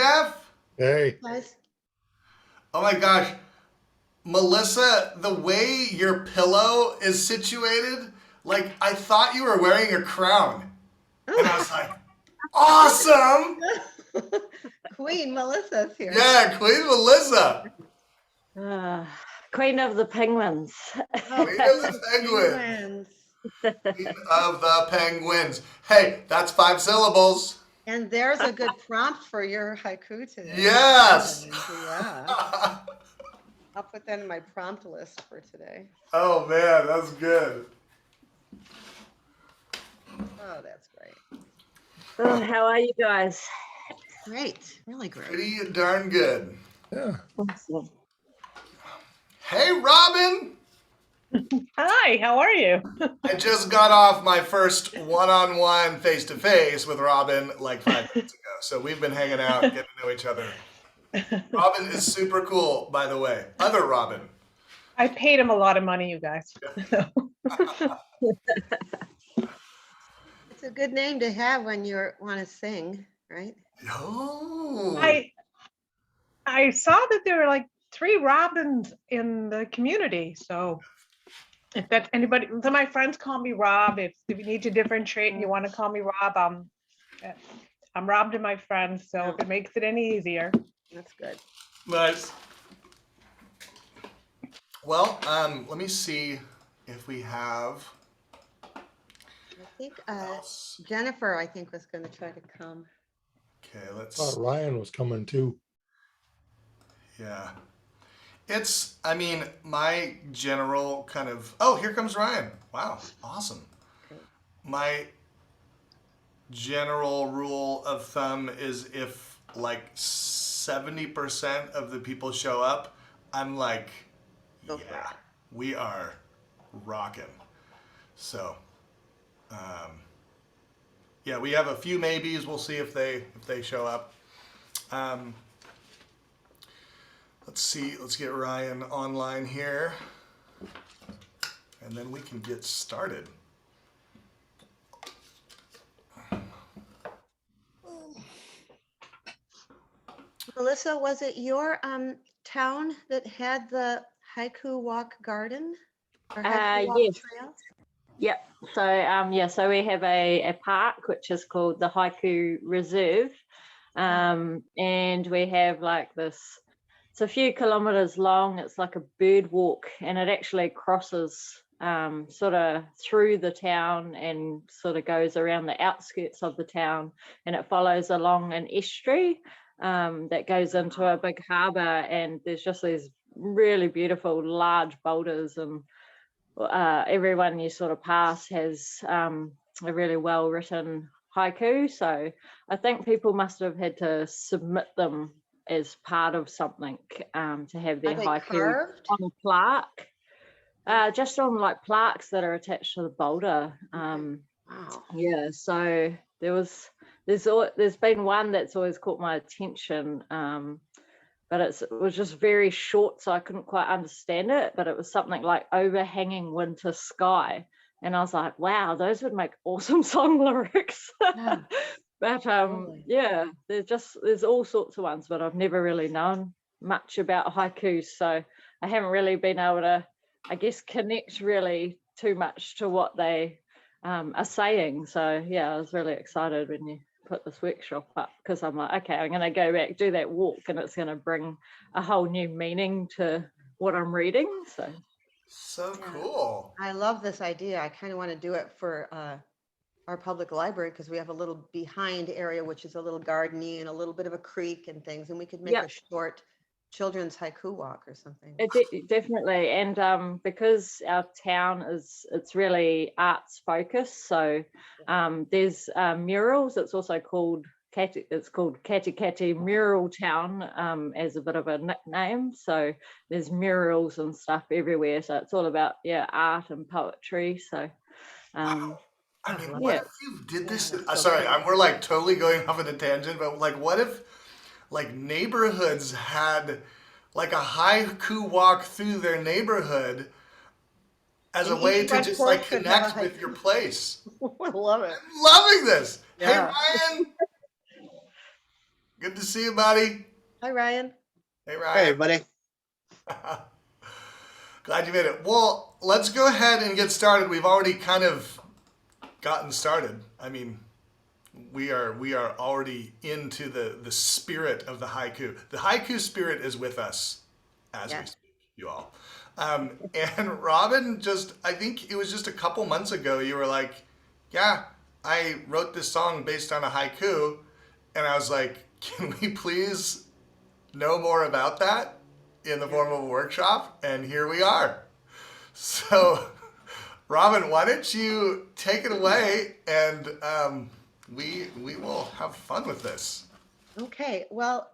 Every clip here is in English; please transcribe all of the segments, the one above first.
Jeff. Hey, Guys, Oh my gosh. Melissa, the way your pillow is situated, like I thought you were wearing a crown. And I was like, awesome! Queen Melissa's here. Yeah, Queen Melissa. Ah, Queen of the Penguins. Oh, Queen of the Penguins. penguins. Queen of the Penguins. Hey, that's 5 syllables. And there's a good prompt for your haiku today. Yes. Yeah. I'll put that in my prompt list for today. Oh man, that's good. Oh, that's great. Oh, how are you guys? Great. Really great. Pretty darn good. yeah. Awesome. Hey, Robin. Hi, how are you? I just got off my first one-on-one face-to-face with Robin like 5 minutes ago. So we've been hanging out, getting to know each other. Robin is super cool, by the way. Other Robin. I paid him a lot of money, you guys. It's a good name to have when you want to sing, right? Oh. I saw that there were like 3 Robins in the community. So if that's anybody, so my friends call me Rob. If you need to differentiate and you want to call me Rob, I'm Rob to my friends. So if it makes it any easier. That's good. Nice. Well, let me see if we have. I think Jennifer, I think, was going to try to come. Okay, I let's. thought Ryan was coming too. Yeah. I mean, my general kind of. Oh, here comes Ryan. Wow, awesome. Great. My general rule of thumb is if like 70% of the people show up, I'm like, Go for yeah, it. we are rocking. So, yeah, we have a few maybes. We'll see if they show up. Let's see. Let's get Ryan online here, and then we can get started. Melissa, was it your town that had the haiku walk garden or haiku walk Yes. trail? Yep. So so we have a park which is called the Haiku Reserve. And we have like this, it's a few kilometers long. It's like a bird walk, and it actually crosses sort of through the town and sort of goes around the outskirts of the town, and it follows along an estuary that goes into a big harbour, and there's just these really beautiful large boulders, and everyone you sort of pass has a really well written haiku. So I think people must have had to submit them as part of something to have their Are they haiku carved? on a plaque, just on like plaques that are attached to the boulder. Wow. Yeah, so there's been one that's always caught my attention, but it was just very short, so I couldn't quite understand it. But it was something like overhanging winter sky, and I was like, wow, those would make awesome song lyrics. Yeah. But Totally. yeah, there's all sorts of ones, but I've never really known much about haikus, so I haven't really been able to, I guess, connect really too much to what they are saying. So yeah, I was really excited when you put this workshop up, because I'm like, okay, I'm going to go back, do that walk, and it's going to bring a whole new meaning to what I'm reading. So Yeah. cool. I love this idea. I kind of want to do it for our public library, because we have a little behind area, which is a little gardeny and a little bit of a creek and things. And we could make Yep. a short children's haiku walk or something. Definitely, and because our town it's really arts focused, so there's murals. It's also called Kati Mural Town, as a bit of a nickname. So there's murals and stuff everywhere. So it's all about art and poetry. So Wow. I mean, love what yeah. if you did this? Yeah, that's so Sorry, cool. we're like totally going off on a tangent, but like, what if like neighborhoods had like a haiku walk through their neighborhood as a And way each to front just porch like could have a connect with your haiku. place? I love it. I'm loving this. Hey, Yeah. Ryan. Good to see you, buddy. Hi, Ryan. Hey, Hey, Ryan. everybody. Glad you made it. Well, let's go ahead and get started. We've already kind of gotten started. I mean, we are already into the spirit of the haiku. The haiku spirit is with us as we Yes. speak, you all. And Robin, I think it was just a couple months ago, you were like, yeah, I wrote this song based on a haiku. And I was like, can we please know more about that in the form of a workshop? And here we are. So, Robin, why don't you take it away, and we will have fun with this. Okay, well,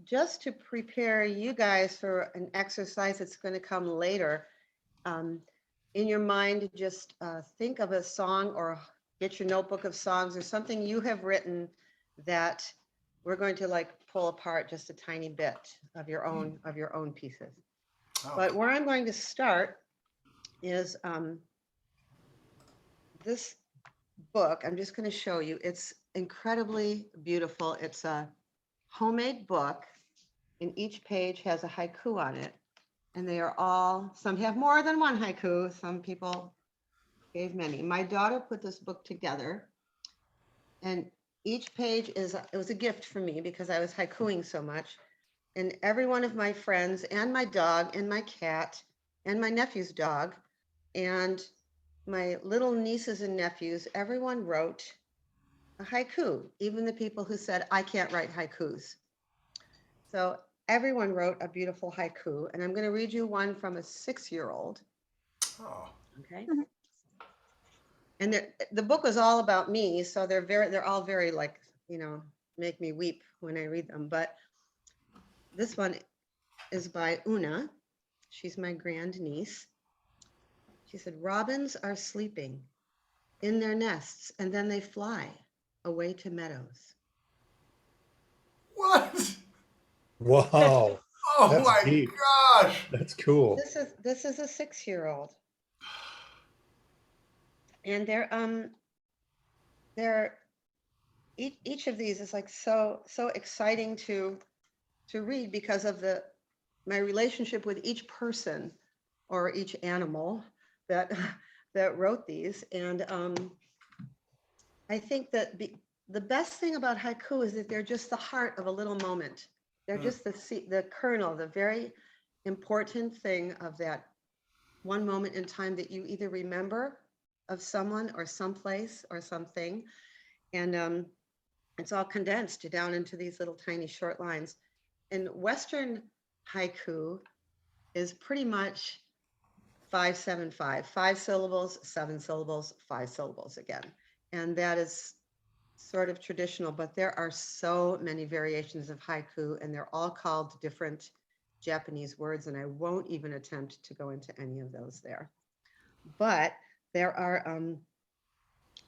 just to prepare you guys for an exercise that's going to come later, in your mind, just think of a song or get your notebook of songs or something you have written that we're going to like pull apart just a tiny bit of your own pieces. Oh, But where I'm going to start is this book. I'm just going to show you. It's incredibly beautiful. It's a homemade book, and each page has a haiku on it. And they are all, some have more than one haiku. Some people gave many. My daughter put this book together, and each page it was a gift for me because I was haikuing so much. And every one of my friends and my dog and my cat and my nephew's dog and my little nieces and nephews, everyone wrote a haiku, even the people who said, I can't write haikus. So everyone wrote a beautiful haiku, and I'm going to read you one from a 6-year-old. oh, Okay. And the book was all about me, so they're all very like, make me weep when I read them. But this one is by Una. She's my grandniece. She said, robins are sleeping in their nests, and then they fly away to meadows. what? Wow, Oh That's my deep. gosh! that's cool. This is a 6-year-old, and they're each of these is like so exciting to read because of my relationship with each person or each animal that that wrote these. And I think that the best thing about haiku is that they're just the heart of a little moment. They're just the kernel, the very important thing of that one moment in time that you either remember of someone or someplace or something. And it's all condensed down into these little tiny short lines. And Western haiku is pretty much 5-7-5, 5 syllables, 7 syllables, 5 syllables again. And that is sort of traditional, but there are so many variations of haiku, and they're all called different Japanese words, and I won't even attempt to go into any of those there. But there are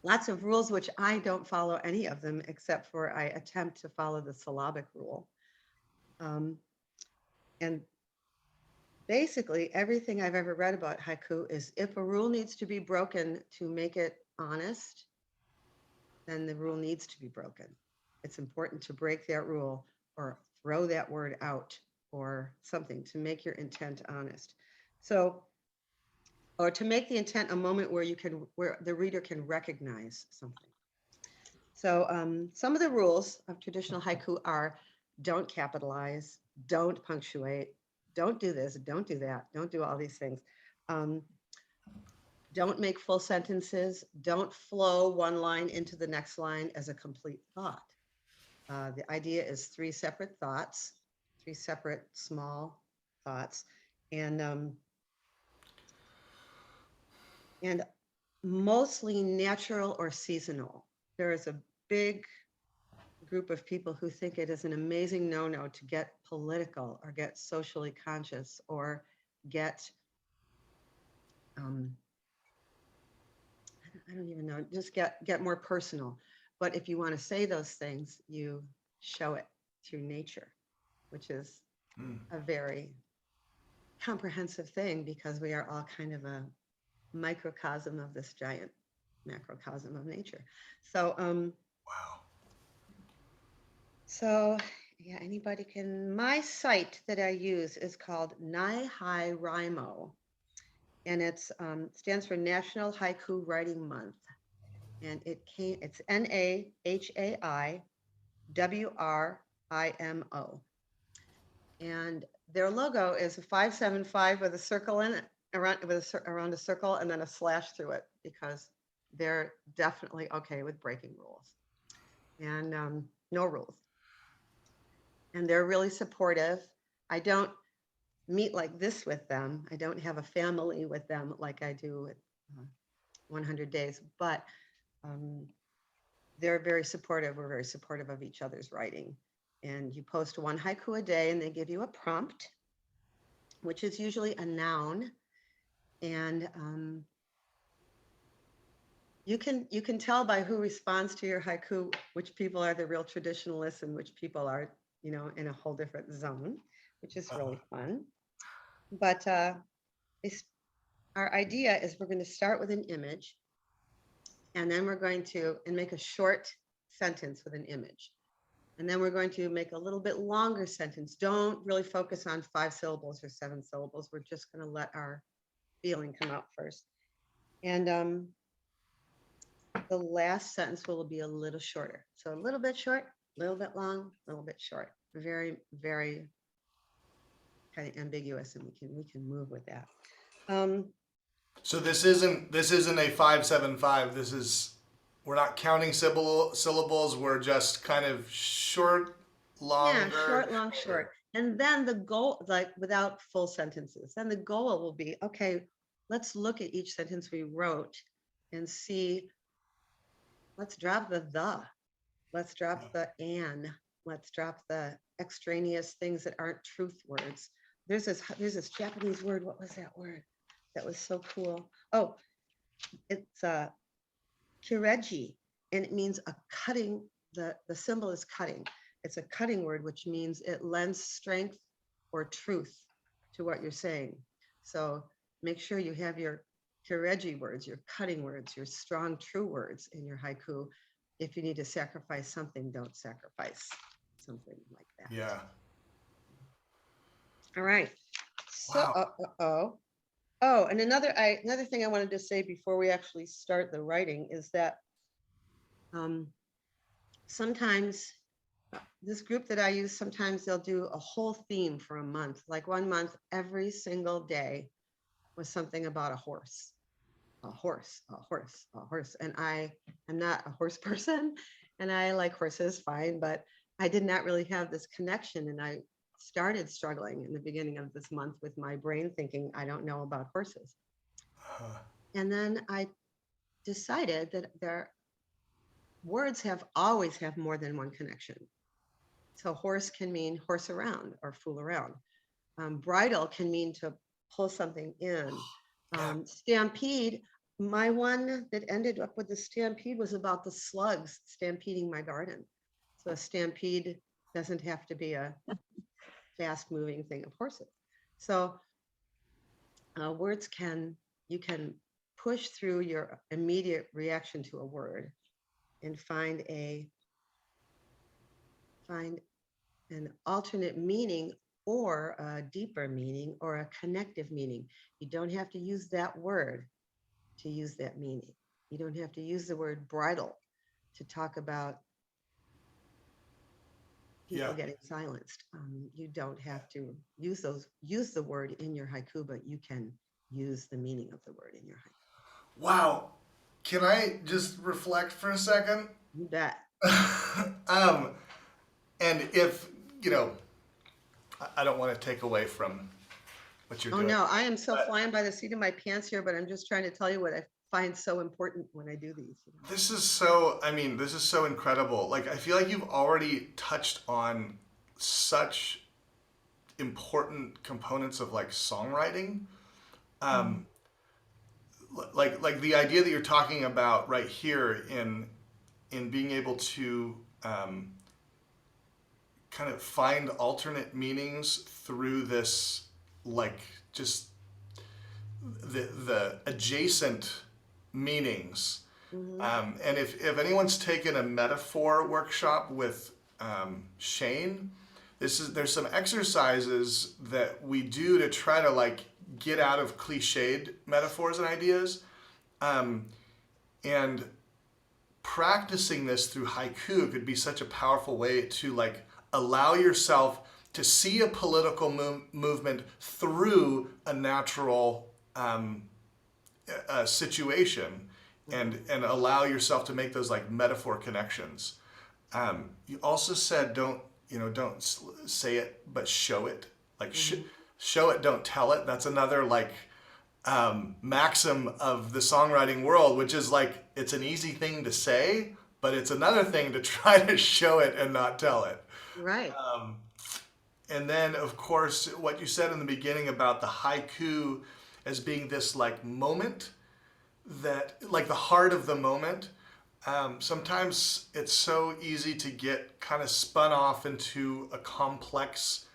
lots of rules, which I don't follow any of them, except for I attempt to follow the syllabic rule. And basically everything I've ever read about haiku is if a rule needs to be broken to make it honest, then the rule needs to be broken. It's important to break that rule or throw that word out or something to make your intent honest. So, or to make the intent a moment where the reader can recognize something. So some of the rules of traditional haiku are don't capitalize, don't punctuate, don't do this, don't do that, don't do all these things. Don't make full sentences, don't flow one line into the next line as a complete thought. The idea is 3 separate thoughts, 3 separate small thoughts, and mostly natural or seasonal. There is a big group of people who think it is an amazing no-no to get political or get socially conscious or get I don't even know, just get more personal. But if you want to say those things, you show it through nature, which is a very comprehensive thing because we are all kind of a microcosm of this giant macrocosm of nature. So Wow. So, yeah, anybody can. My site that I use is called NaiHaiRimo, and stands for National Haiku Writing Month. And it's NAHAIWRIMO. And their logo is a 575 with a circle in it, around a circle, and then a slash through it, because they're definitely okay with breaking rules and no rules. And they're really supportive. I don't meet like this with them. I don't have a family with them like I do with 100 Days, but they're very supportive. We're very supportive of each other's writing. And you post one haiku a day, and they give you a prompt, which is usually a noun. And you can tell by who responds to your haiku which people are the real traditionalists and which people are, in a whole different zone, which is really fun. But our idea is we're going to start with an image, and then we're going to make a short sentence with an image. And then we're going to make a little bit longer sentence. Don't really focus on 5 syllables or 7 syllables. We're just going to let our feeling come out first. And the last sentence will be a little shorter. So a little bit short, a little bit long, a little bit short. Very, very kind of ambiguous, and we can move with that. So this isn't a 575. We're not counting syllables. We're just kind of short, longer. Yeah, short, long, short. And then the goal, like without full sentences, then the goal will be, okay, let's look at each sentence we wrote and see, let's drop the, let's drop the an, let's drop the extraneous things that aren't truth words. There's this Japanese word. What was that word? That was so cool. Oh, it's kireji, and it means a cutting. The symbol is cutting. It's a cutting word, which means it lends strength or truth to what you're saying. So make sure you have your kireji words, your cutting words, your strong, true words in your haiku. If you need to sacrifice something, don't sacrifice something like that. Yeah. All right. So, Wow. Oh, and another thing I wanted to say before we actually start the writing is that sometimes this group that I use, sometimes they'll do a whole theme for a month. Like one month, every single day was something about a horse, a horse, a horse, a horse. And I am not a horse person, and I like horses fine, but I did not really have this connection. And I started struggling in the beginning of this month with my brain thinking, I don't know about horses. And then I decided that their words always have more than one connection. So horse can mean horse around or fool around. Bridle can mean to pull something in. Stampede, my one that ended up with the stampede was about the slugs stampeding my garden. So a stampede doesn't have to be a fast moving thing of horses. So words you can push through your immediate reaction to a word and find an alternate meaning or a deeper meaning or a connective meaning. You don't have to use that word to use that meaning. You don't have to use the word bridle to talk about people getting silenced. You don't have to use the word in your haiku, but you can use the meaning of the word in your haiku. Wow. Can I just reflect for a second? You bet. And if, I don't want to take away from what you're doing. Oh no, I am so flying by the seat of my pants here, but I'm just trying to tell you what I find so important when I do these. This is so incredible. Like, I feel like you've already touched on such important components of like songwriting. Like the idea that you're talking about right here in being able to kind of find alternate meanings through this, like, just the adjacent meanings. And if anyone's taken a metaphor workshop with Shane. There's some exercises that we do to try to like get out of cliched metaphors and ideas, and practicing this through haiku could be such a powerful way to like allow yourself to see a political movement through a natural situation, and allow yourself to make those like metaphor connections. You also said don't say it, but show it. Like show it, don't tell it. That's another like maxim of the songwriting world, which is like it's an easy thing to say, but it's another thing to try to show it and not tell it. Right. And then, of course, what you said in the beginning about the haiku as being this like moment, that like the heart of the moment. Sometimes it's so easy to get kind of spun off into a complex,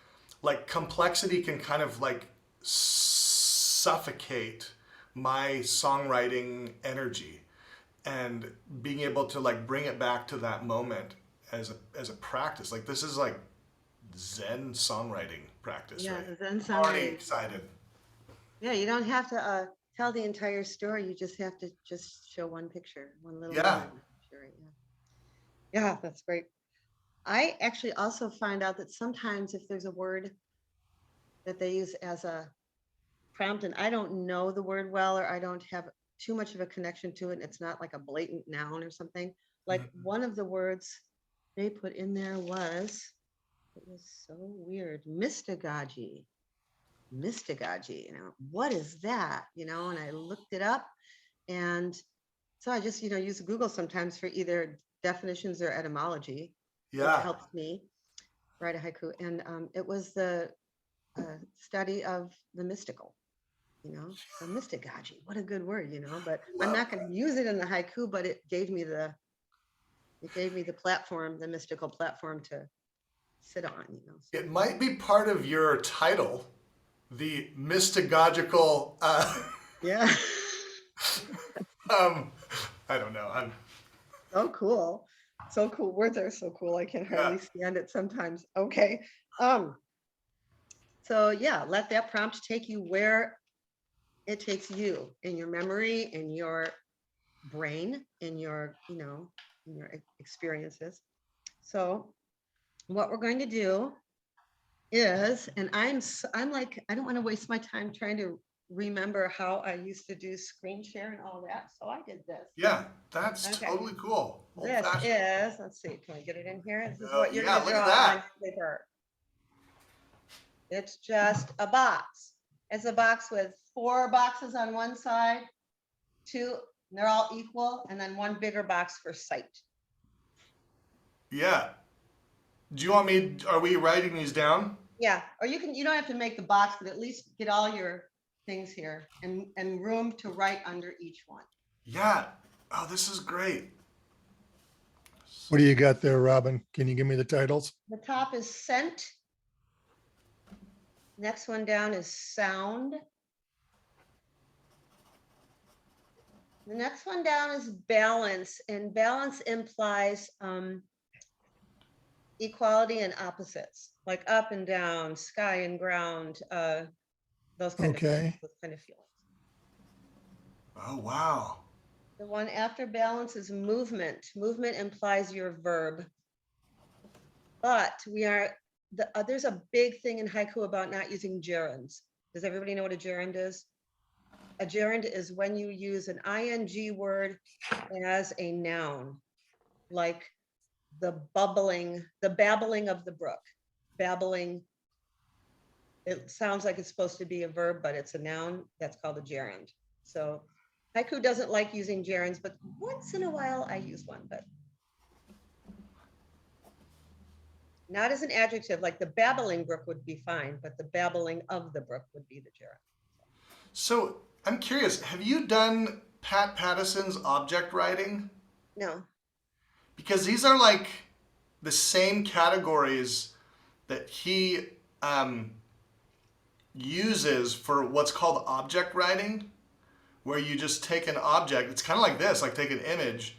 like complexity can kind of like suffocate my songwriting energy, and being able to like bring it back to that moment as a practice. Like this is like Zen songwriting practice, Yeah, right? the Zen I'm already songwriting. excited. Yeah, you don't have to tell the entire story. You just have to just show one picture, one little Yeah. moment. Sure, yeah. Yeah, that's great. I actually also find out that sometimes if there's a word that they use as a prompt and I don't know the word well, or I don't have too much of a connection to it, and it's not like a blatant noun or something. Like one of the words they put in there it was so weird, mystagogy. Mystagogy, what is that? And I looked it up, and so I just use Google sometimes for either definitions or etymology, which Yeah. helps me write a haiku. And it was the study of the mystical, the mystagogy. What a good word, but I'm not going to use it in the haiku, but it gave me the platform, the mystical platform to sit on, so. It might be part of your title, the mystagogical. Yeah. I don't know. So cool. So cool. Words are so cool. I can hardly stand it sometimes. Okay. So yeah, let that prompt take you where it takes you in your memory, in your brain, in your, in your experiences. So what we're going to do is, and I'm like, I don't want to waste my time trying to remember how I used to do screen share and all that. So I did this. Yeah, that's Okay. totally cool. This Old-fashioned. is, let's see, can I get it in here? This is what you're yeah, gonna look draw at that. on paper. It's just a box. It's a box with 4 boxes on one side, 2, they're all equal, and then 1 bigger box for sight. Yeah. Do you want me, are we writing these down? Yeah, or you don't have to make the box, but at least get all your things here and room to write under each one. Yeah. Oh, this is great. What do you got there, Robin? Can you give me the titles? The top is scent. Next one down is sound. The next one down is balance, and balance implies equality and opposites, like up and down, sky and ground, those kind of things, those kind of feelings. Oh, wow. The one after balance is movement. Movement implies your verb. But there's a big thing in haiku about not using gerunds. Does everybody know what a gerund is? A gerund is when you use an ing word as a noun, like the babbling of the brook. Babbling, it sounds like it's supposed to be a verb, but it's a noun. That's called a gerund. So haiku doesn't like using gerunds, but once in a while I use one, but not as an adjective. Like the babbling brook would be fine, but the babbling of the brook would be the gerund. So I'm curious, have you done Pat Patterson's object writing? No. Because these are like the same categories that he uses for what's called object writing, where you just take an object, it's kind of like this, like take an image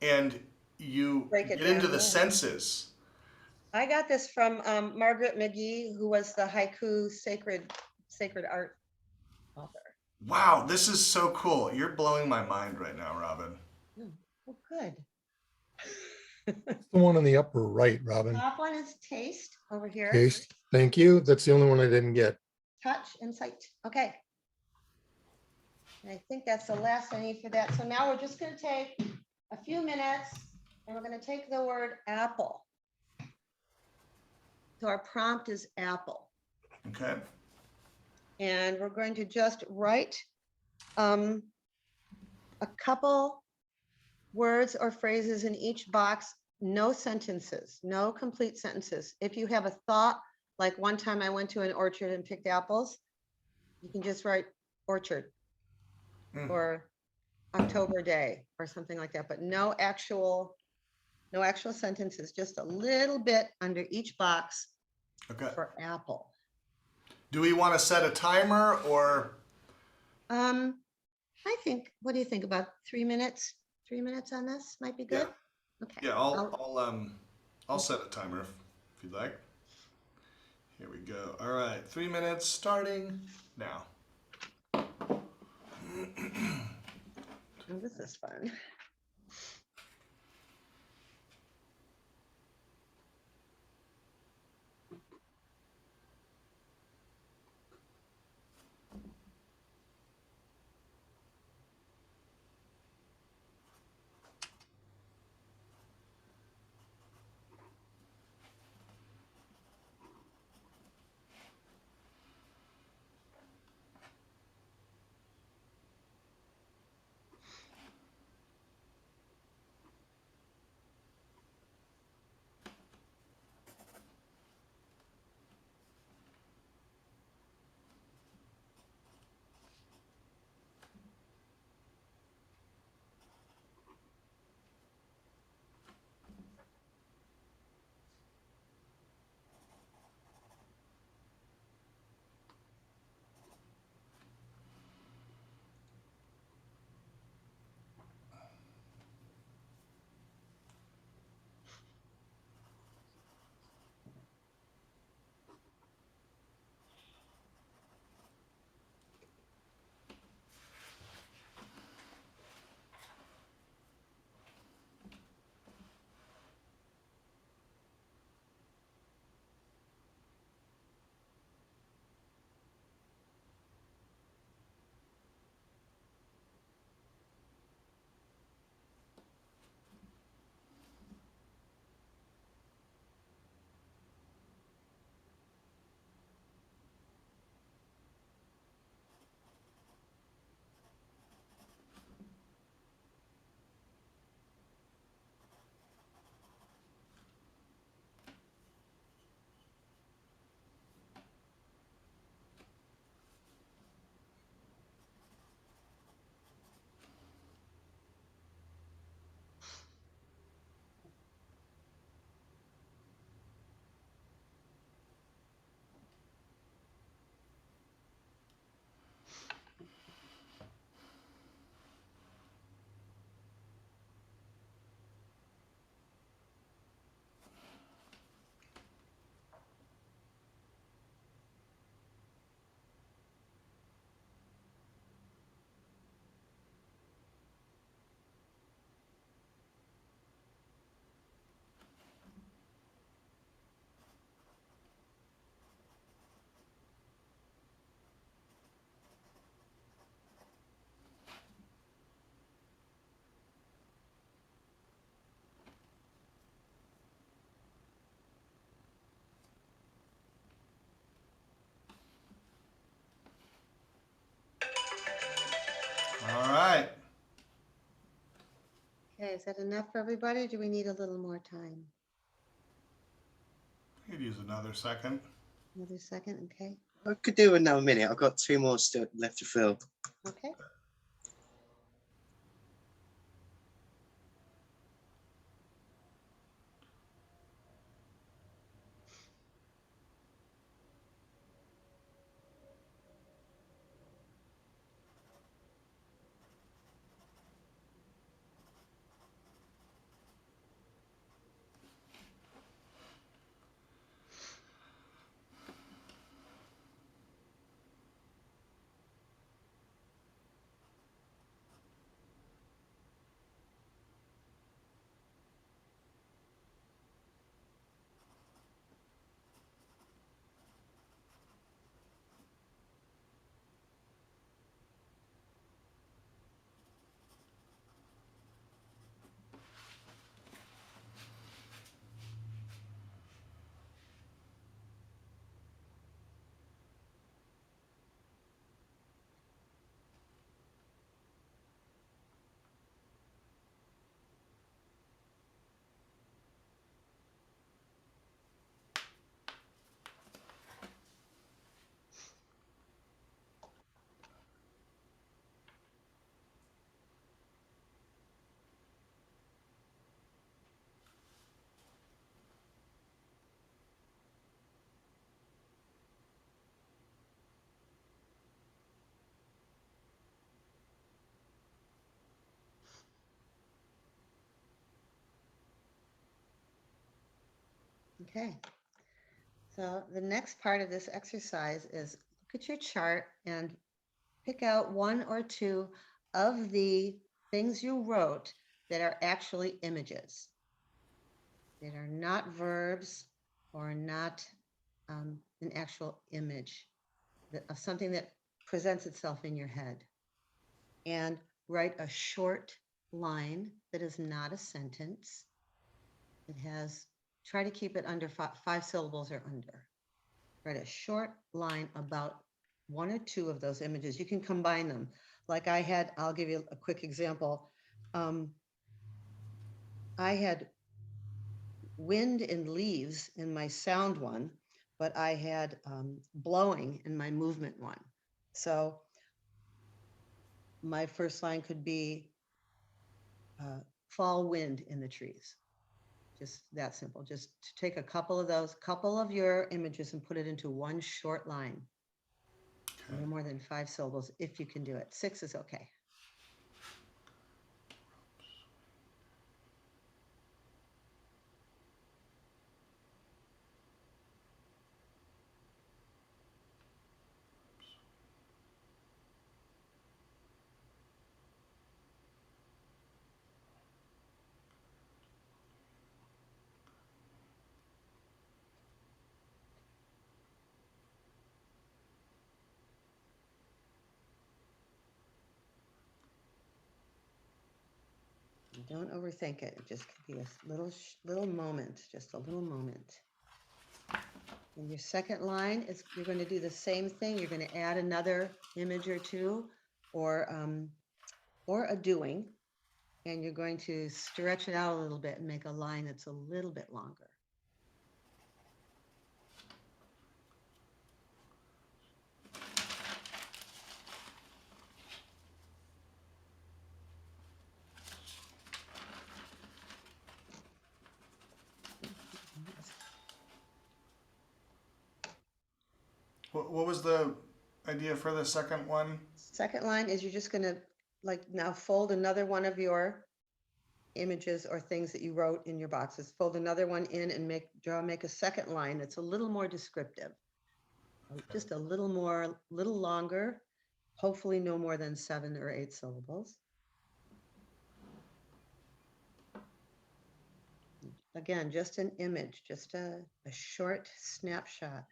and you Break it get into down, the yeah. senses. I got this from Margaret McGee, who was the haiku sacred art author. Wow, this is so cool. You're blowing my mind right now, Robin. Oh, good. It's the one on the upper right, Robin. Top one is taste over here. Taste. Thank you. That's the only one I didn't get. Touch and sight. Okay. And I think that's the last I need for that. So now we're just going to take a few minutes and we're going to take the word apple. So our prompt is apple. Okay. And we're going to just write a couple words or phrases in each box, no sentences, no complete sentences. If you have a thought, like one time I went to an orchard and picked apples, you can just write orchard or October day or something like that, but no actual sentences, just a little bit under each box Okay. for apple. Do we want to set a timer or? I think, what do you think about 3 minutes? 3 minutes on this might be good. Okay. Yeah, I'll set a timer if you'd like. Here we go. All right, 3 minutes starting now. Oh, this is fun. All right. Okay, is that enough for everybody? Do we need a little more time? I could use another second. Another second, okay. I could do another minute. I've got 2 more still left to fill. Okay. Okay. So the next part of this exercise is look at your chart and pick out one or two of the things you wrote that are actually images, that are not verbs or not an actual image of something that presents itself in your head. And write a short line that is not a sentence. It has, try to keep it under 5 syllables or under. Write a short line about one or two of those images. You can combine them. Like I had, I'll give you a quick example. I had wind and leaves in my sound one, but I had blowing in my movement one. So my first line could be fall wind in the trees. Just that simple. Just to take a couple of those, couple of your images and put it into one short line. No more than 5 syllables if you can do it. 6 is okay. Don't overthink it. It just could be a little moment, just a little moment. And your second line is you're going to do the same thing. You're going to add another image or two, or a doing, and you're going to stretch it out a little bit and make a line that's a little bit longer. What was the idea for the second one? Second line is you're just going to like now fold another one of your images or things that you wrote in your boxes, fold another one in and make a second line that's a little more descriptive. Just a little longer, hopefully no more than 7 or 8 syllables. Again, just an image, just a short snapshot.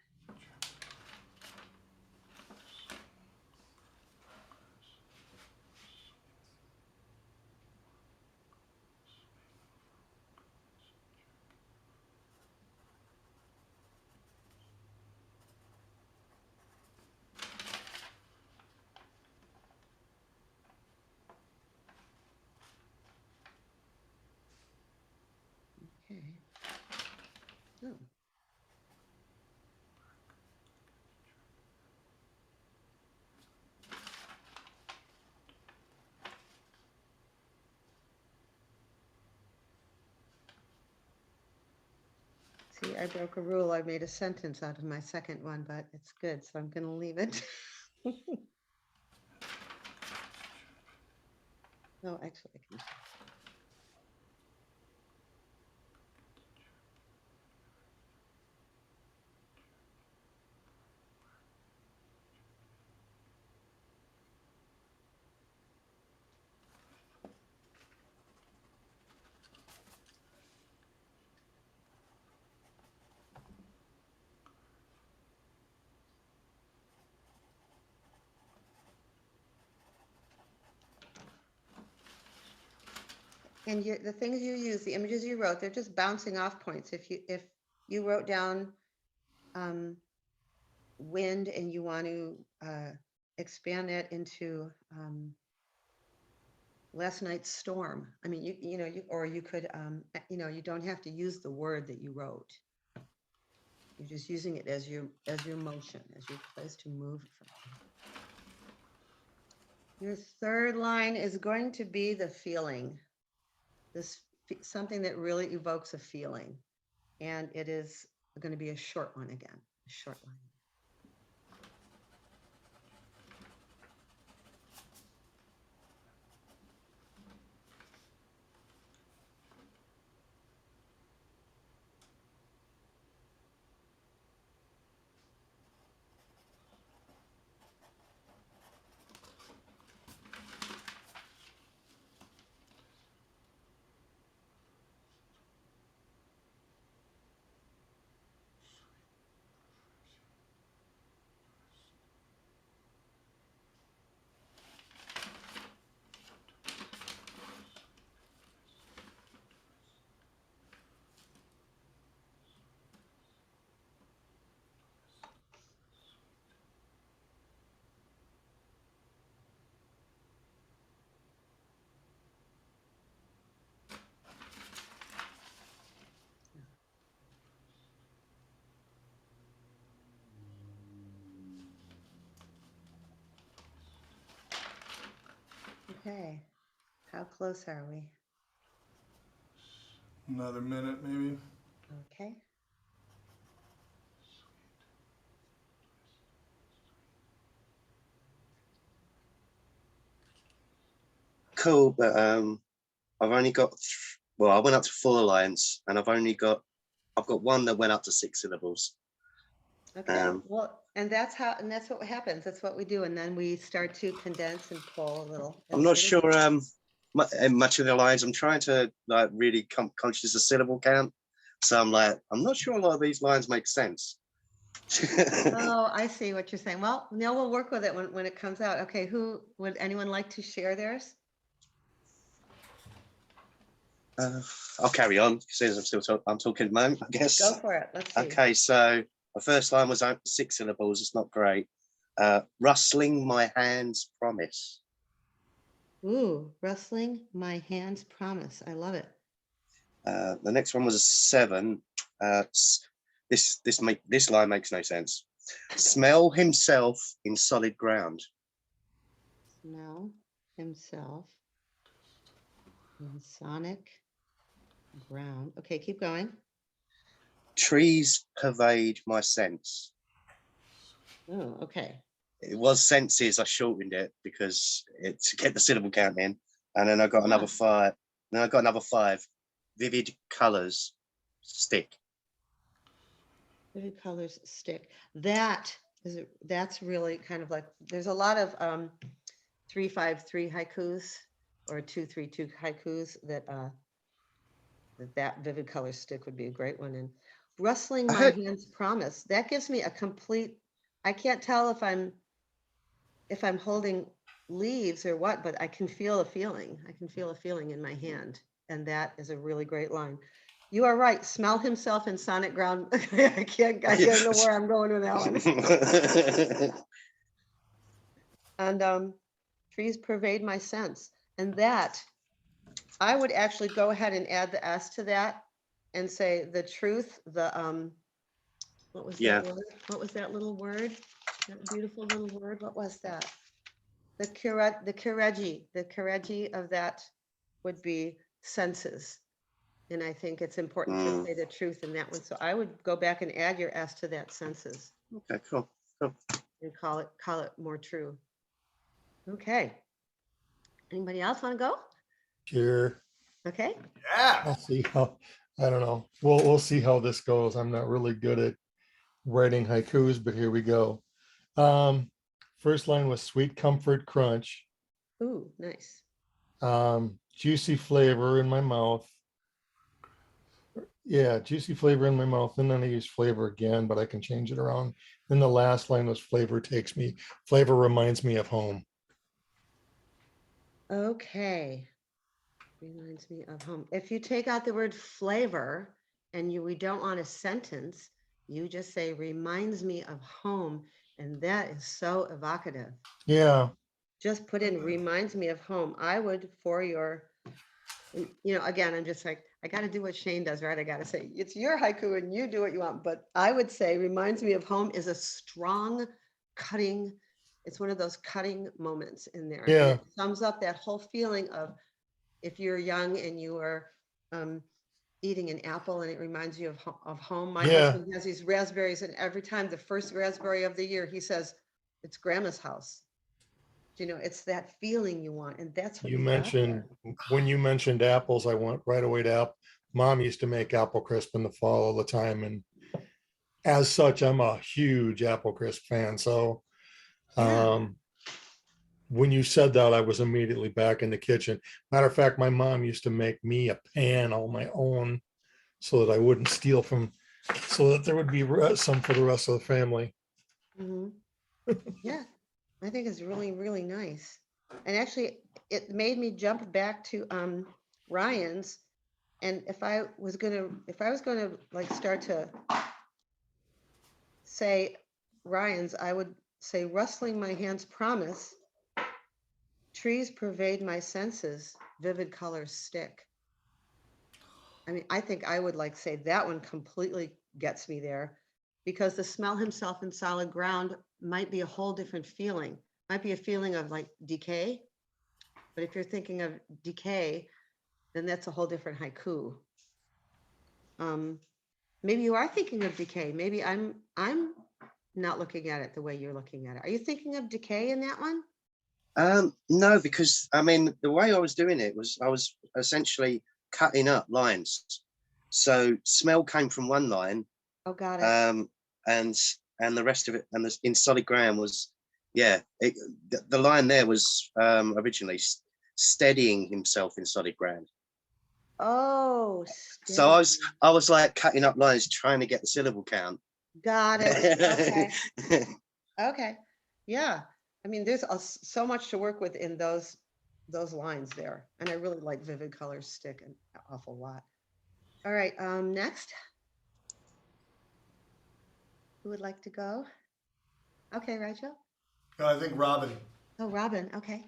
Okay. Oh. See, I broke a rule. I made a sentence out of my second one, but it's good, so I'm going to leave it. No, actually, I can. And the things you use, the images you wrote, they're just bouncing off points. If you wrote down wind and you want to expand that into last night's storm. I mean, you could, you don't have to use the word that you wrote. You're just using it as your motion, as your place to move from. Your third line is going to be the feeling. Something that really evokes a feeling. And it is going to be a short one again, a short line. How close are we? Another minute, maybe. Okay. Cool, but I've only got well, I went up to 4 lines, and I've got one that went up to 6 syllables. Okay. Well, and that's what happens. That's what we do. And then we start to condense and pull a little. I'm not sure much of the lines. I'm trying to like really come conscious of syllable count, so I'm not sure a lot of these lines make sense. Oh, I see what you're saying. Well, no, we'll work with it when it comes out. Okay, who would anyone like to share theirs? I'll carry on since I'm talking at the moment, I guess. Go for it. Let's see. Okay, so the first line was 6 syllables. It's not great. Rustling my hands promise. Ooh, rustling my hands promise. I love it. The next one was a 7. This line makes no sense. Smell himself in solid ground. Smell himself in sonic ground. Okay, keep going. Trees pervade my sense. Oh, okay. It was senses. I shortened it because to get the syllable count in, and then I got another 5. Then I got another 5. Vivid colors stick. Vivid colors stick. That's really kind of like, there's a lot of 3-5-3 haikus or 2-3-2 haikus that vivid colors stick would be a great one. And rustling my hands promise, that gives me a complete, I can't tell if I'm holding leaves or what, but I can feel a feeling. I can feel a feeling in my hand. And that is a really great line. You are right. Smell himself in sonic ground. I can't know where I'm going with that one. And trees pervade my sense. And that, I would actually go ahead and add the S to that and say the truth, what was that word? What was that little word? That beautiful little word. What was that? The Kareji of that would be senses. And I think it's important to say the truth in that one. So I would go back and add your S to that senses. Okay, cool. And call it more true. Okay. Anybody else want to go? Sure. Okay. Yeah. I'll see how, I don't know. We'll see how this goes. I'm not really good at writing haikus, but here we go. First line was sweet comfort crunch. Ooh, nice. Juicy flavor in my mouth. Yeah, juicy flavor in my mouth. And then I use flavor again, but I can change it around. Then the last line was flavor reminds me of home. Okay. Reminds me of home. If you take out the word flavor and we don't want a sentence, you just say reminds me of home. And that is so evocative. Yeah. Just put in reminds me of home. I would, for your, again, I'm just like, I got to do what Shane does, right? I got to say, it's your haiku and you do what you want. But I would say reminds me of home is a strong cutting. It's one of those cutting moments in there. Yeah. And it sums up that whole feeling of if you're young and you are eating an apple and it reminds you of home. My husband has these raspberries, and every time the first raspberry of the year, he says, it's grandma's house. It's that feeling you want. And that's what you mentioned when you mentioned apples, I went right away to apple. Mom used to make apple crisp in the fall all the time. And as such, I'm a huge apple crisp fan. So when you said that, I was immediately back in the kitchen. Matter of fact, my mom used to make me a pan on my own so that I wouldn't steal so that there would be some for the rest of the family. Mm-hmm. Yeah, I think it's really, really nice. And actually, it made me jump back to Ryan's. And if I was gonna like start to say Ryan's, I would say rustling my hands promise. Trees pervade my senses, vivid colors stick. I mean, I think I would say that one completely gets me there, because the smell himself in solid ground might be a whole different feeling. Might be a feeling of like decay, But if you're thinking of decay, then that's a whole different haiku. Maybe you are thinking of decay. Maybe I'm not looking at it the way you're looking at it. Are you thinking of decay in that one? No, because I mean, the way I was doing it was I was essentially cutting up lines. So smell came from one line, Oh, got it. and the rest of it, and in solid ground was, yeah, the line there was originally steadying himself in solid ground. Oh, So I steady. was like cutting up lines, trying to get the syllable count. Got it. Okay. Okay. Yeah. I mean, there's so much to work with in those lines there. And I really like vivid colors stick an awful lot. All right. Next. Who would like to go? Okay, Rachel. I think Robin. Oh, Robin. Okay.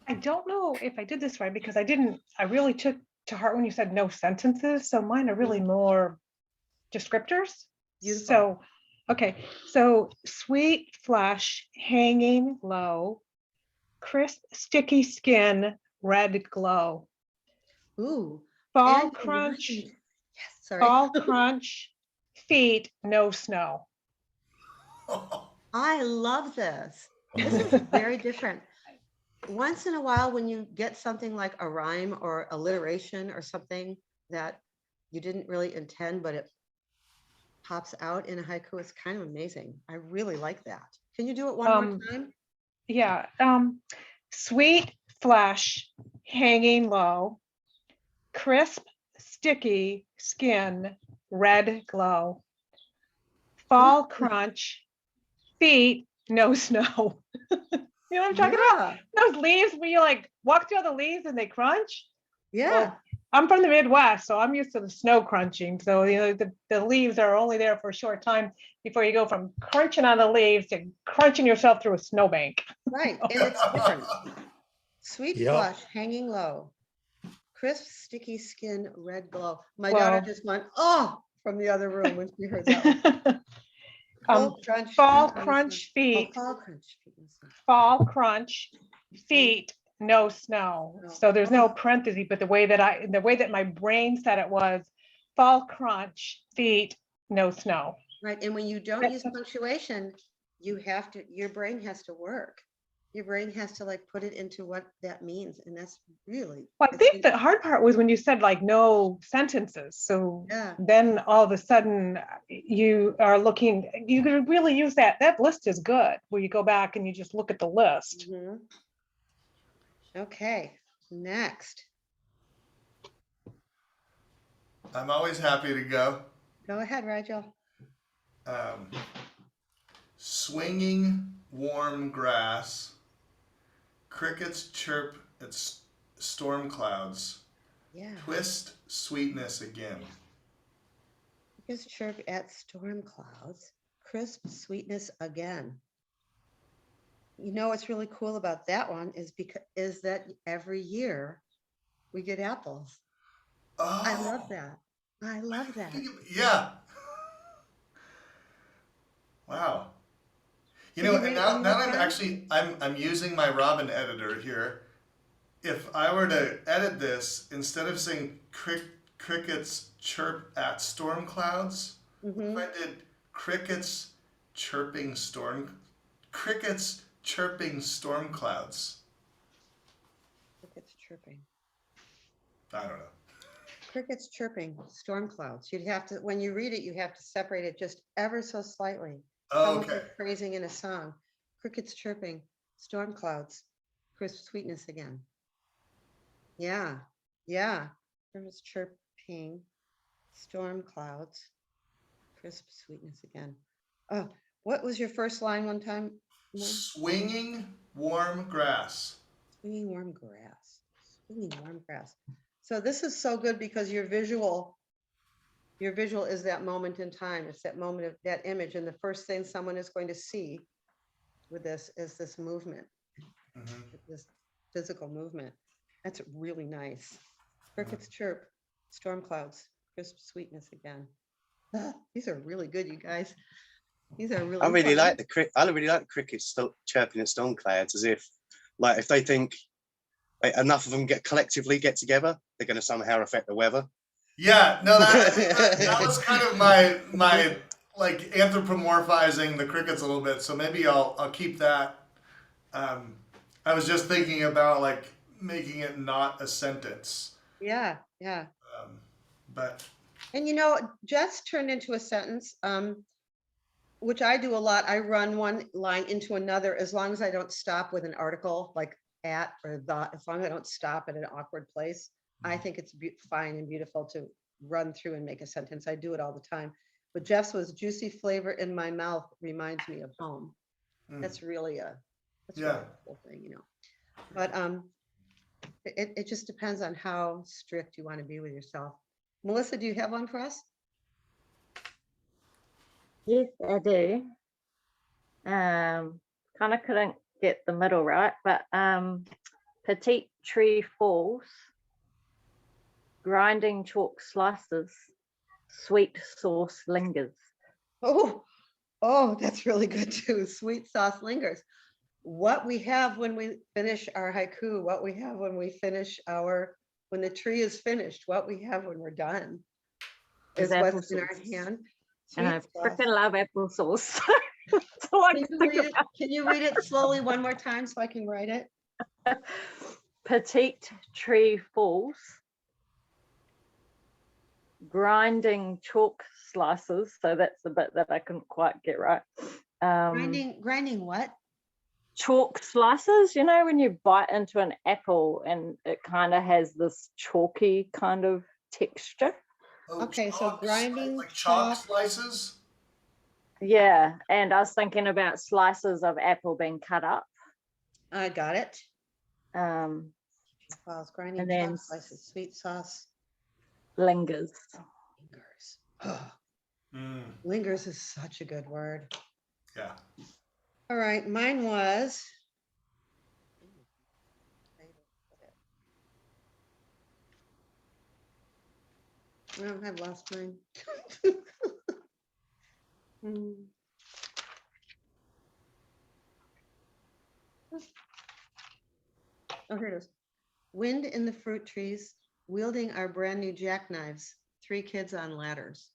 I don't know if I did this right because I really took to heart when you said no sentences. So mine are really more descriptors. Beautiful. So, okay. So sweet flesh, hanging low, crisp, sticky skin, red glow. Ooh. Fall and you crunch, mentioned- Yes. Sorry. fall crunch, feet, no snow. I love this. This is very different. Once in a while, when you get something like a rhyme or alliteration or something that you didn't really intend, but it pops out in a haiku, it's kind of amazing. I really like that. Can you do it one more time? Yeah. Sweet flesh, hanging low, crisp, sticky skin, red glow. Fall crunch, feet, no snow. You know what I'm talking about? Those leaves where you like walk through the leaves and they crunch. Yeah. Well, I'm from the Midwest, so I'm used to the snow crunching. So, you know, the leaves are only there for a short time before you go from crunching on the leaves to crunching yourself through a snowbank. Right. And it's different. Sweet Yep. flush, hanging low, crisp, sticky skin, red glow. My Well- daughter just went, oh, from the other room when she heard that one. Full crunch, Fall feet, no crunch snow. Oh, feet, fall crunch feet, no snow. fall crunch feet, no snow. No. So there's no Oh. parenthesis, but the way that my brain said it was fall crunch feet, no snow. Right. And when you don't use punctuation, you have to, your brain has to work. Your brain has to like put it into what that means. And that's really. Well, I think the hard part was when you said like no sentences. So Yeah. then all of a sudden you are looking, you could really use that. That list is good where you go back and you just look at the list. Mhm. Okay. Next. I'm always happy to go. Go ahead, Rigel. Swinging warm grass, crickets chirp at storm clouds, Yeah. twist sweetness again. Just chirp at storm clouds, crisp sweetness again. You know what's really cool about that one is that every year we get apples. Oh, I love that. I love that. Yeah. Wow. You Can know, you and read it now one that more I'm time? actually I'm using my Robin editor here. If I were to edit this, instead of saying crickets chirp at storm clouds, Mhm. if I did crickets chirping storm clouds. Crickets chirping. I don't know. Crickets chirping, storm clouds. You'd have to, when you read it, you have to separate it just ever so slightly. Almost Okay. like phrasing in a song. Crickets chirping, storm clouds, crisp sweetness again. Yeah, yeah. Crickets chirping, storm clouds, crisp sweetness again. Oh, what was your first line one time? more? Swinging warm grass. Swinging warm grass. Swinging warm grass. So this is so good because your visual is that moment in time. It's that moment of that image. And the first thing someone is going to see with this is this movement, Mhm. this physical movement. That's really nice. Crickets chirp, storm clouds, crisp sweetness again. These are really good, you guys. These are really I really fun. like the crickets chirping at storm clouds, as if, like, if they think, enough of them collectively get together, they're going to somehow affect the weather. Yeah, no, that was kind of my like anthropomorphizing the crickets a little bit. So maybe I'll keep that. I was just thinking about like making it not a sentence. Yeah, yeah. But And just turned into a sentence, which I do a lot. I run one line into another as long as I don't stop with an article like at or the, as long as I don't stop at an awkward place. I think it's fine and beautiful to run through and make a sentence. I do it all the time. But Jeff's was juicy flavor in my mouth reminds me of home. That's really really a cool thing, But it just depends on how strict you want to be with yourself. Melissa, do you have one for us? Yes, I do. Kind of couldn't get the middle right, but petite tree falls, grinding chalk slices, sweet sauce lingers. Oh, that's really good too. Sweet sauce lingers. What we have when we finish our haiku, what we have when we finish when the tree is finished, what we have when we're done is what's in our hand. And I Sweet sauce. freaking love applesauce. That's all I Can can you think read it? about. Can you read it slowly one more time so I can write it? Petite tree falls, grinding chalk slices. So that's the bit that I couldn't quite get right. Grinding what? Chalk slices, when you bite into an apple and it kind of has this chalky kind of texture. Okay, so grinding like chalk slices. Yeah, and I was thinking about slices of apple being cut up. I got it. Um, Well, grinding and then chalk slices, sweet sauce. lingers. Lingers. Lingers is such a good word. Yeah. All right, mine was. Oh, I've lost mine. Oh, here it is. Wind in the fruit trees, wielding our brand new jackknives, 3 kids on ladders.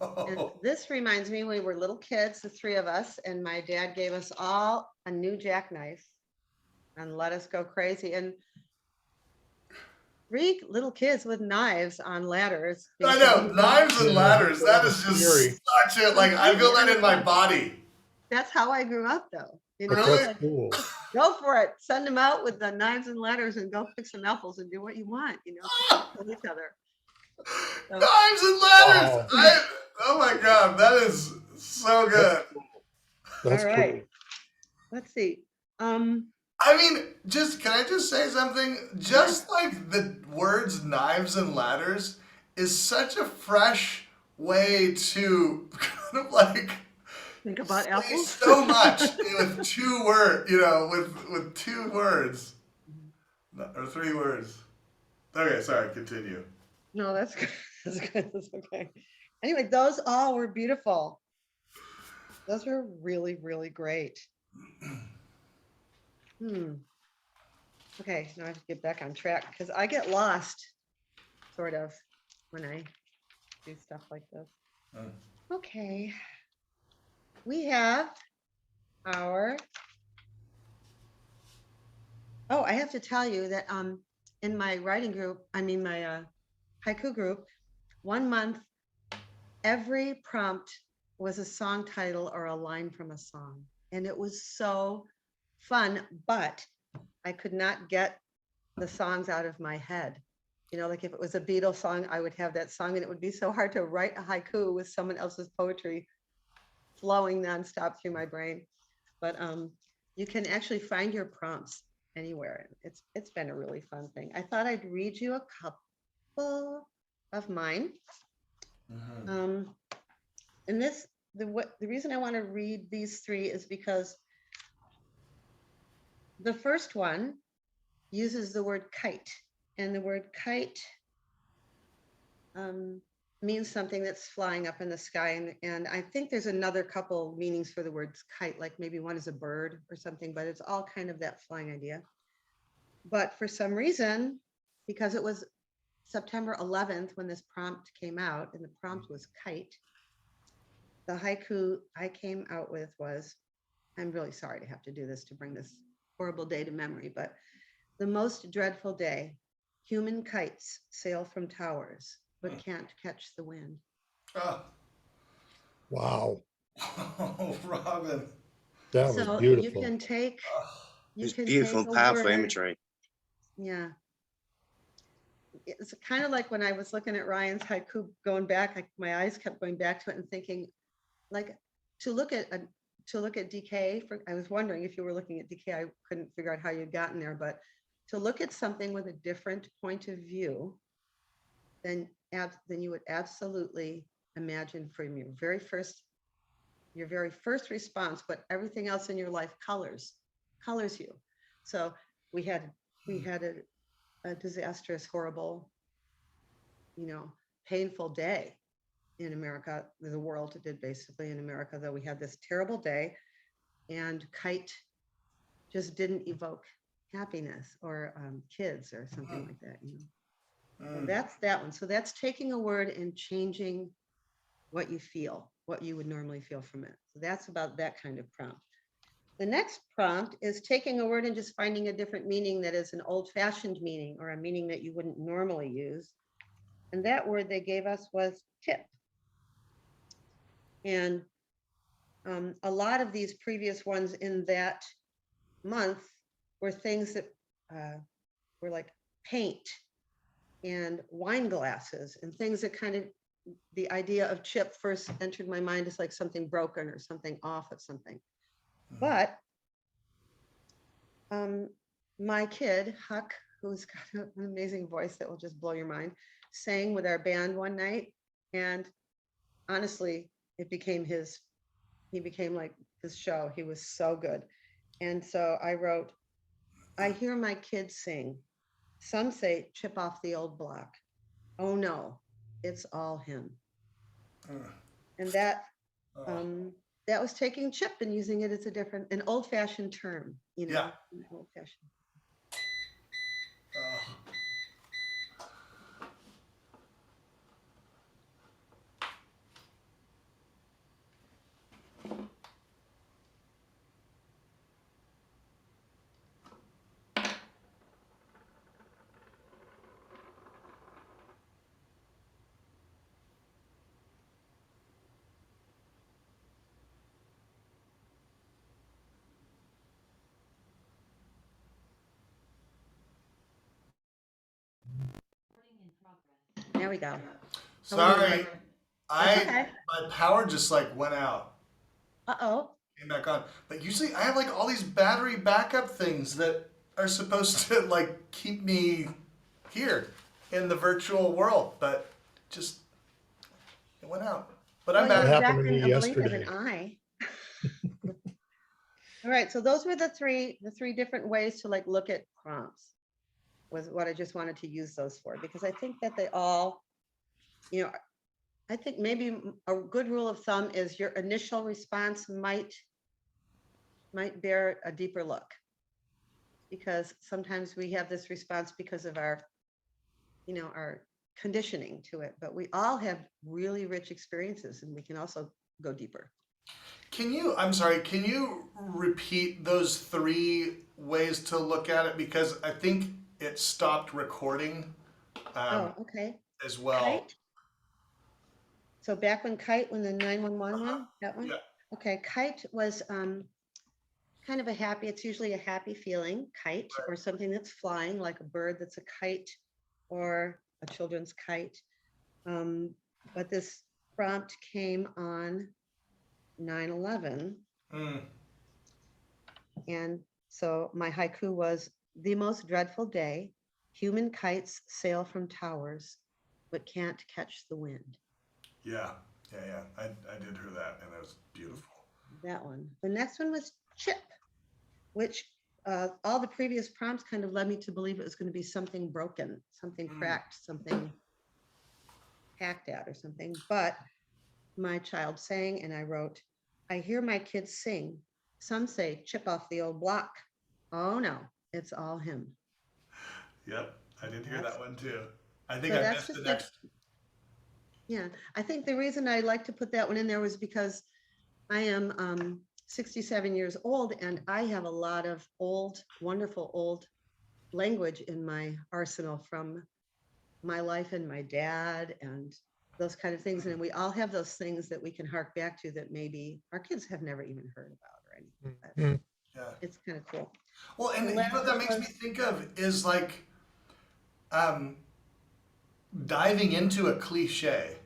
And this reminds me, we were little kids, the 3 of us, and my dad gave us all a new jackknife and let us go crazy. And 3 little kids with knives on ladders. I know, knives and ladders. That is just such a, like, I feel that in my body. That's how I grew up, though. That's cool. Go for it. Send them out with the knives and ladders and go pick some apples and do what you want, kill each other. So, Knives and ladders. Wow. Oh my God, that is so good. That's all right. cool. Let's see. I mean, can I just say something? Just like the words knives and ladders is such a fresh way to kind of like Think about say apples. so much with 2 words, with 2 words. Or 3 words. Okay, sorry, continue. No, that's good. That's good. That's okay. Anyway, those all were beautiful. Those were really, really great. Okay, now I have to get back on track because I get lost, sort of, when I do stuff like this. Okay. We have our. Oh, I have to tell you that in my writing group, my haiku group, 1 month, every prompt was a song title or a line from a song. And it was so fun, but I could not get the songs out of my head. Like if it was a Beatles song, I would have that song and it would be so hard to write a haiku with someone else's poetry flowing nonstop through my brain. But you can actually find your prompts anywhere. It's been a really fun thing. I thought I'd read you a couple of mine. And the reason I want to read these 3 is because the first one uses the word kite, and the word kite means something that's flying up in the sky. And I think there's another couple meanings for the word kite, like maybe one is a bird or something, but it's all kind of that flying idea. But for some reason, because it was September 11th when this prompt came out, and the prompt was kite, the haiku I came out with was, I'm really sorry to have to do this to bring this horrible day to memory, but the most dreadful day, human kites sail from towers, but can't catch the wind. Oh, Wow, oh, Robin. that was So you beautiful. can take, you It's can beautiful take and a powerful word. imagery. Yeah. It's kind of like when I was looking at Ryan's haiku going back, my eyes kept going back to it and thinking, like, to look at decay. I was wondering if you were looking at decay. I couldn't figure out how you'd gotten there, but to look at something with a different point of view, then you would absolutely imagine from your very first response, but everything else in your life colors you. So we had a disastrous, horrible, painful day in America. The world did basically in America, though we had this terrible day, and kite just didn't evoke happiness or kids or something like that. So that's that one. So that's taking a word and changing what you feel, what you would normally feel from it. So that's about that kind of prompt. The next prompt is taking a word and just finding a different meaning that is an old-fashioned meaning or a meaning that you wouldn't normally use. And that word they gave us was tip. And a lot of these previous ones in that month were things that were like paint and wine glasses and things that kind of, the idea of chip first entered my mind as like something broken or something off of something. But my kid, Huck, who's got an amazing voice that will just blow your mind, sang with our band one night. And honestly, he became like his show. He was so good. And so I wrote, I hear my kids sing. Some say chip off the old block. Oh no, it's all him. And that was taking chip and using it as an old-fashioned term, Yeah. old-fashioned. There we go. Sorry, That's okay. my power just like went out, Uh-oh. came back on. But usually I have like all these battery backup things that are supposed to like keep me here in the virtual world, but just it went out. But I'm Well, That you're back. happened back to me in a blink of yesterday. an eye. All right, so those were the three different ways to like look at prompts, was what I just wanted to use those for, because I think that they all, I think maybe a good rule of thumb is your initial response might bear a deeper look, because sometimes we have this response because of our conditioning to it, but we all have really rich experiences and we can also go deeper. I'm sorry, can you repeat those three ways to look at it? Because I think it stopped recording Okay. as well. Kite. So back when the 911 one, that one? Yeah. Okay, kite was kind of it's usually a happy feeling, kite, or something that's flying, like a bird that's a kite or a children's kite. But this prompt came on 9/11. And so my haiku was, the most dreadful day, human kites sail from towers, but can't catch the wind. Yeah. I did hear that, and it was beautiful. That one. The next one was chip, which all the previous prompts kind of led me to believe it was going to be something broken, something cracked, something hacked at or something. But my child sang and I wrote, I hear my kids sing. Some say chip off the old block. Oh no, it's all him. Yep, I did hear That's- that one too. I think So I that's missed the just like- next. Yeah, I think the reason I like to put that one in there was because I am 67 years old and I have a lot of old, wonderful old language in my arsenal from my life and my dad and those kind of things. And we all have those things that we can hark back to that maybe our kids have never even heard about or anything. But Mm. Yeah. it's kind of cool. Well, and The you know what that last makes me was- think of is like um, diving into a cliche,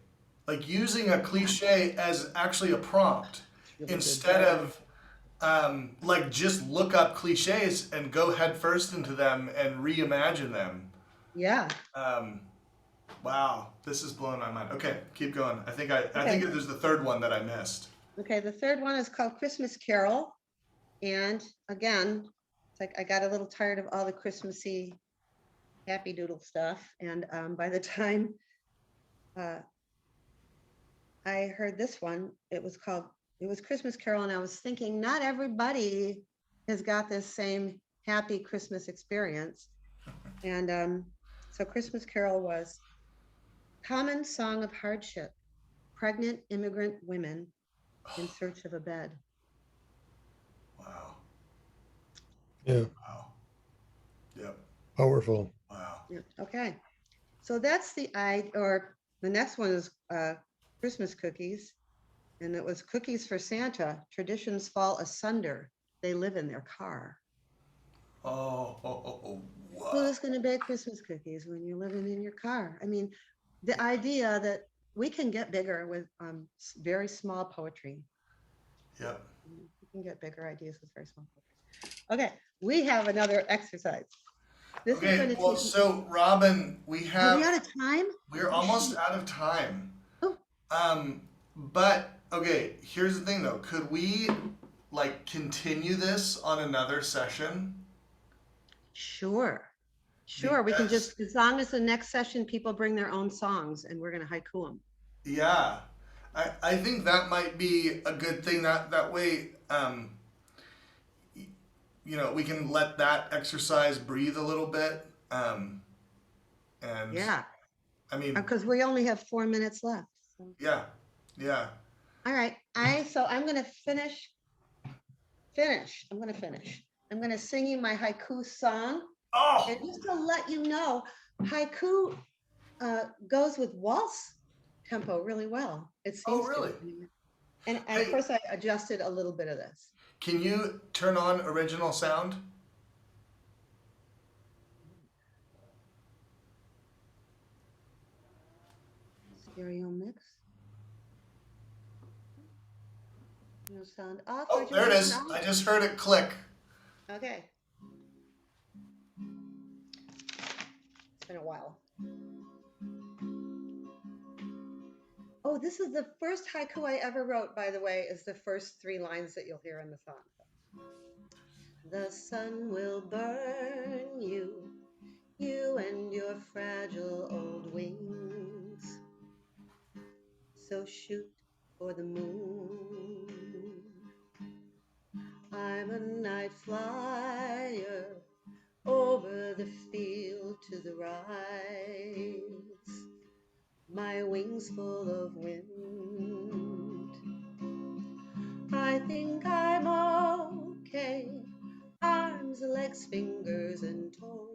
like using a cliche as actually a prompt Really good. instead of like just look up cliches and go head first into them and reimagine them. Yeah. Wow, this is blowing my mind. Okay, keep going. I think Okay. there's the third one that I missed. Okay, the third one is called Christmas Carol. And again, it's like I got a little tired of all the Christmassy happy doodle stuff. And by the time I heard this one, it was Christmas Carol. And I was thinking, not everybody has got this same happy Christmas experience. And so Christmas Carol was common song of hardship, pregnant immigrant women in search of a bed. Wow. Yeah, Wow. Yep. powerful. Wow. Yeah, okay. So that's the next one is Christmas cookies. And it was cookies for Santa. Traditions fall asunder. They live in their car. Wow. Who's going to bake Christmas cookies when you're living in your car? I mean, the idea that we can get bigger with very small poetry. Yep. We can get bigger ideas with very small poetry. Okay, we have another exercise. This is Okay, going to well, take. so Robin, Are we out of time? we're almost out of time. Oh. But okay, here's the thing though. Could we like continue this on another session? Sure. Sure, we can Because- just, as long as the next session, people bring their own songs and we're gonna haiku them. Yeah. I think that might be a good thing. That way, you know, we can let that exercise breathe a little bit. And Yeah, I mean, because we only have 4 minutes left. So. yeah, yeah. All right, I'm gonna finish. I'm gonna finish. I'm gonna sing you my haiku song. Oh, And just to let you know, haiku goes with waltz tempo really well. It seems Oh, really? to. And Hey. of course, I adjusted a little bit of this. can you turn on original sound? Stereo mix. No sound off. Oh, there it is. I just heard it click. Okay. It's been a while. Oh, this is the first haiku I ever wrote, by the way, is the first 3 lines that you'll hear in the song. The sun will burn you, you and your fragile old wings. So shoot for the moon. I'm a night flyer over the field to the rise, my wings full of wind. I think I'm okay, arms, legs, fingers, and toes.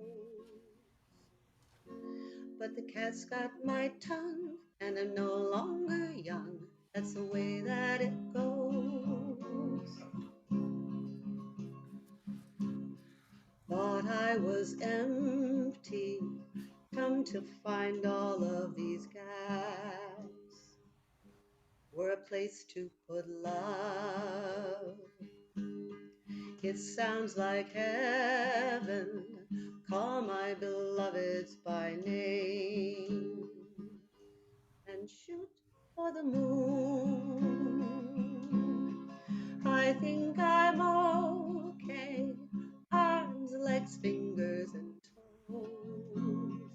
But the cat's got my tongue, and I'm no longer young. That's the way that it goes. Thought I was empty, come to find all of these gaps were a place to put love. It sounds like heaven, call my beloveds by name and shoot for the moon. I think I'm okay, arms, legs, fingers, and toes.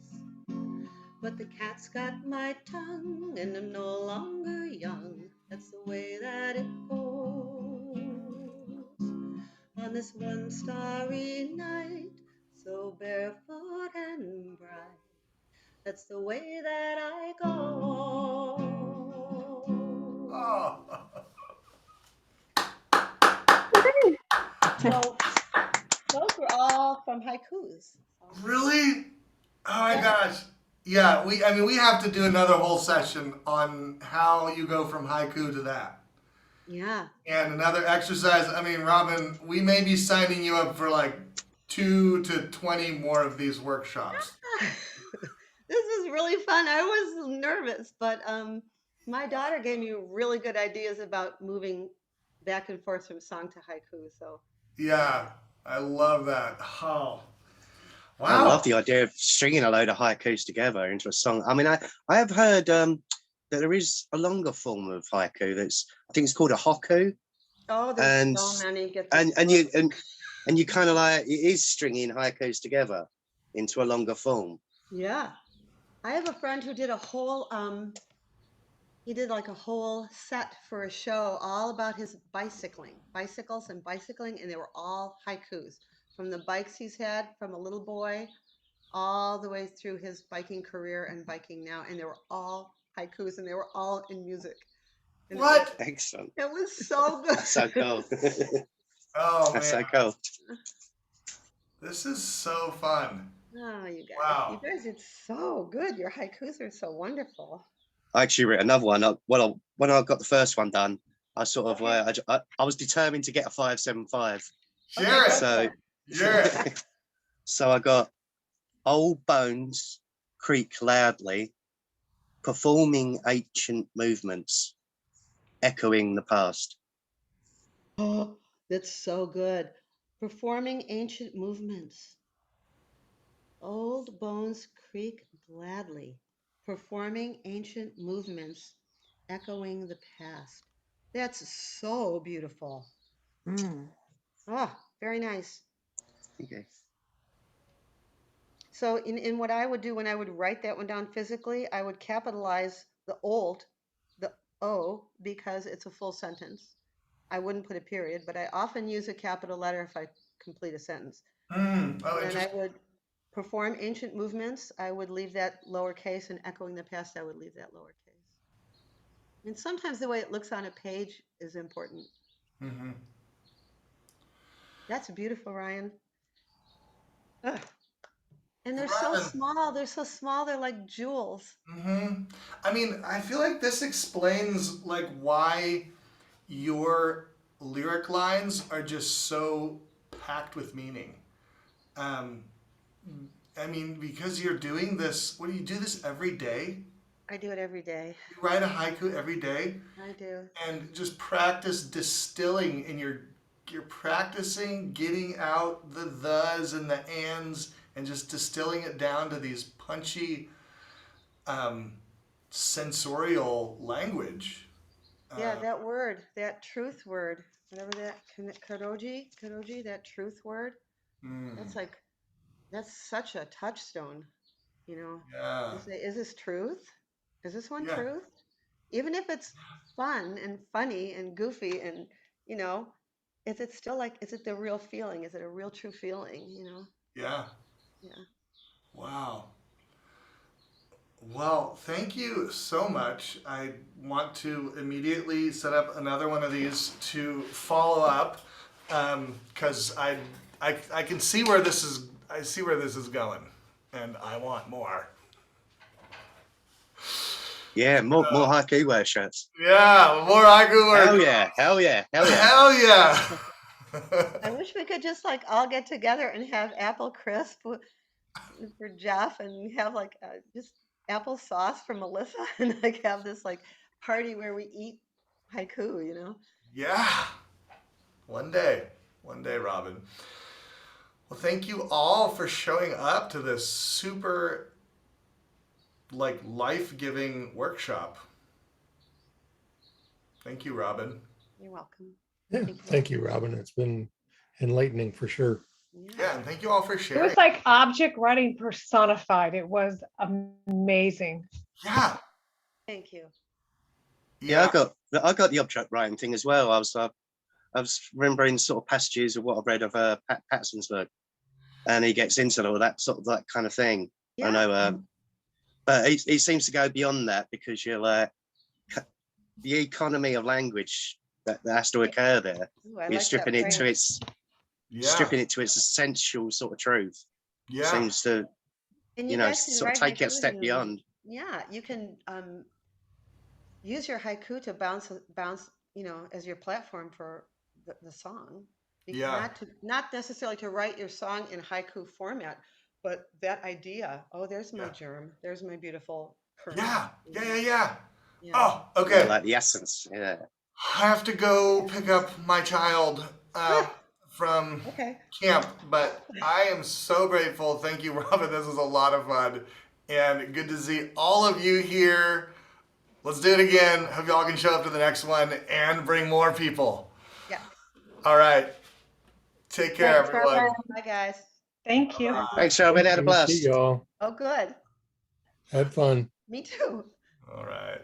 But the cat's got my tongue, and I'm no longer young. That's the way that it goes. On this one starry night, so barefoot and That's the way that I go. Oh, So those were all from haikus. really? Oh my Yeah. gosh. Yeah, I mean, we have to do another whole session on how you go from haiku to that. Yeah. And another exercise. I mean, Robin, we may be signing you up for like 2 to 20 more of these workshops. This is really fun. I was nervous, but my daughter gave me really good ideas about moving back and forth from song to haiku. So Yeah, I love that. Oh, I love wow. the idea of stringing a load of haikus together into a song. I mean, I have heard that there is a longer form of haiku that's, I think it's called a hokku, oh, there's and so many. Get and this and book. you and you kind of like, it is stringing haikus together into a longer form. Yeah. I have a friend who did a whole he did like a whole set for a show all about his bicycles and bicycling, and they were all haikus from the bikes he's had from a little boy all the way through his biking career and biking now, and they were all haikus and they were all in music. And What? Excellent. it was so good. That's so cool. Oh, That's man. so cool. This is so fun. Oh, you Wow. guys did so good. Your haikus are so wonderful. I actually wrote another one. Well, when I got the first one done, I sort of Okay. I was determined to get a 575. Okay, Share go it. So for it. Share it. so I got old bones creak loudly, performing ancient movements, echoing the past. Oh, that's so good. Performing ancient movements. Old bones creak gladly. Performing ancient movements, echoing the past. That's so beautiful. Mm. Oh, very nice. Okay. So in what I would do when I would write that one down physically, I would capitalize the O, because it's a full sentence. I wouldn't put a period, but I often use a capital letter if I complete a sentence. Oh, And then I interesting. would perform ancient movements. I would leave that lowercase, and echoing the past, I would leave that lowercase. And sometimes the way it looks on a page is important. Hmm. That's beautiful, Ryan. Ugh. And they're so Robin. small. They're so small. They're like jewels. I mean, I feel like this explains like why your lyric lines are just so packed with meaning. Um, I mean, because you're doing this, what do you do this every day? I do it every day. You write a haiku every day I do. and just practice distilling, and you're practicing getting out the thes and the ands and just distilling it down to these punchy um, sensorial language. Yeah, that word, that truth word, whatever that karoji, that truth word, Mm, that's like, that's such a touchstone, you know. yeah, You say, is this truth? Is this one yeah, truth? Even if it's fun and funny and goofy and, you know, is it still like, is it the real feeling? Is it a real true feeling, you know? yeah. Yeah. Wow. Well, thank you so much. I want to immediately set up another one of these to follow up, because I can see where this is. I see where this is going, and I want more. Yeah, more haiku workshops. Yeah, more haiku work. Hell yeah, hell yeah, hell yeah. Hell yeah. I wish we could just like all get together and have apple crisp for Jeff and have like just apple sauce for Melissa and like have this like party where we eat haiku, you know? Yeah. One day, Robin. Well, thank you all for showing up to this super like life-giving workshop. Thank you, Robin. You're welcome. Yeah, thank you, Robin. It's been enlightening for sure. Yeah, and thank you all for It sharing. was like object writing personified. It was amazing. Yeah. Thank you. Yeah, I got the object writing thing as well. I was remembering sort of passages of what I've read of Pat Patson's book, and he gets into all that sort of that kind of thing. Yeah. I know But he seems to go beyond that because you're like the economy of language that has to occur there. Ooh, I You're like stripping that it to phrase. its Yeah. stripping it to its essential sort of truth. Yeah. Seems to, And you know, guys can sort of write take it a haikus step and- beyond. Yeah, you can use your haiku to bounce, you know, as your platform for the song. Yeah. Not necessarily to write your song in haiku format, but that idea. Oh, there's my Yeah. germ. There's my beautiful kernel. Yeah. you Yeah. know? Yeah. Yeah. Yeah. Oh, Yeah, okay. like the essence. Yeah. I have to go pick up my child from Okay. camp, but I am so grateful. Thank you, Robin. This was a lot of fun and good to see all of you here. Let's do it again. Hope y'all can show up to the next one and bring more people. Yeah. All right. Take care, Thanks, everyone. Robin. Bye, guys. Thank you. Thanks, Robin. Had a See blast. y'all. Oh, good. Had fun. Me too. All right.